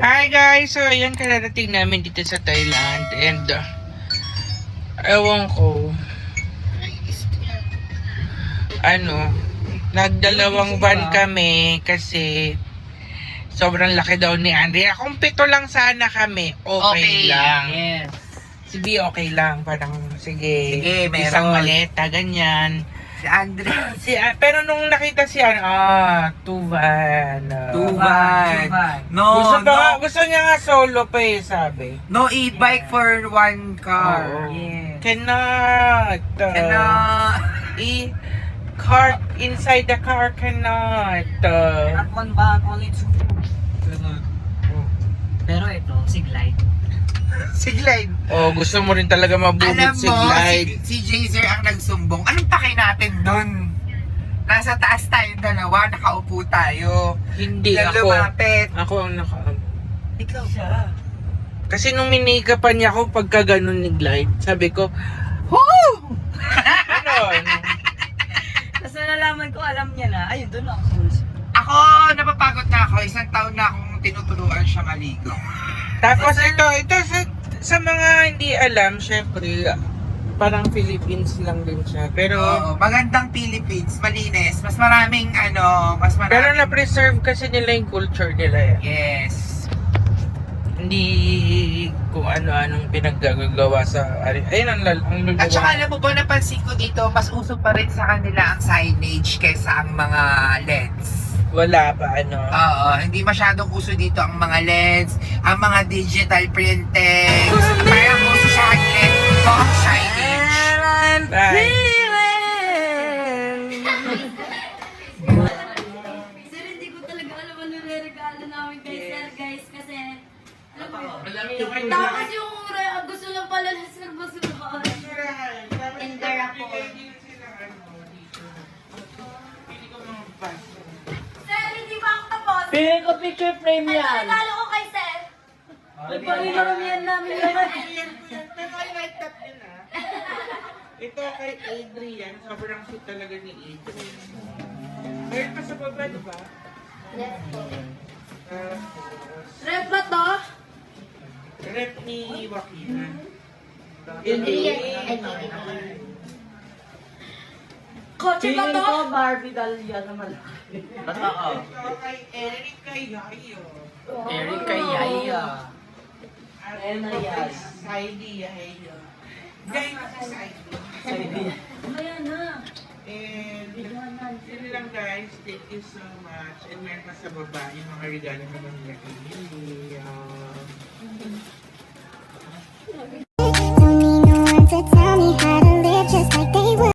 Hi guys! So ayan, kararating namin dito sa Thailand and ewan ko nagdalawang van kami kasi sobrang laki daw ni Andrea. Kung 7 lang sana kami, okay lang. Yes. Si B okay lang, parang sige meron. isang maleta, ganyan. Si Andrea. Pero nung nakita siya, tuvan. Tuvan. No, Gusto niya nga solo pa sabi. No e-bike for one car. Oo. Yes. Cannot. Car inside the car cannot. At one bag, only two. Pero ito, Siglide. Siglide. Gusto mo rin talaga mabubot Alam si mo, Glide. si Jazer ang nagsumbong. Anong pake natin dun? Nasa taas tayong dalawa, nakaupo tayo. Hindi Nang ako. lumapit. Ako ang Ikaw siya. Kasi nung minikapan niya ako pagka ganun ni Glide, sabi ko, "Woo!" Ganon. Tapos nalalaman ko, alam niya na, ayun, doon ako. Ako, napapagod na ako. Isang taon na akong tinuturuan siya maligo. Tapos ito sa mga hindi alam, syempre, parang Philippines lang din siya. Pero Oo, magandang Philippines, malinis. Mas maraming pero na-preserve kasi nila yung culture nila. Yes. Hindi kung ano-anong pinaggagawa sa ayun ang luluwa. At saka alam mo ba, napansin ko dito, mas uso pa rin sa kanila ang signage kaysa ang mga LEDs. Wala pa Oo, hindi masyadong uso dito ang mga LEDs, ang mga digital printing. Parang uso sa kanila ito ang signage. Bye. Sir, hindi ko talaga alam ano regalo namin kay Sir, guys, kasi tapos yung gusto lang pala na Sir Basuhan. Indara po. Sir, hindi ba ako tapos? Piling ko picture frame Ano yan. regalo ko kay Sir? Nagpakimaramihan namin naman. Pero I like that din Ito kay Adrian, sobrang sweet talaga ni Adrian. Meron pa sa baba, di ba? Yes po. Tapos, Rep ba to? rep ni Joaquina. Kotse ba Piling to? ko Barbie doll yan na malaki. Totoo. Ito kay Eric Cayayo. Eric Kayaya. At Ena ito kay yan. Saidi Yahayo. Guys, Saidi. Ayan na. And, yun lang guys, thank you so much. And meron pa sa baba yung mga regalo naman nila kay Lily.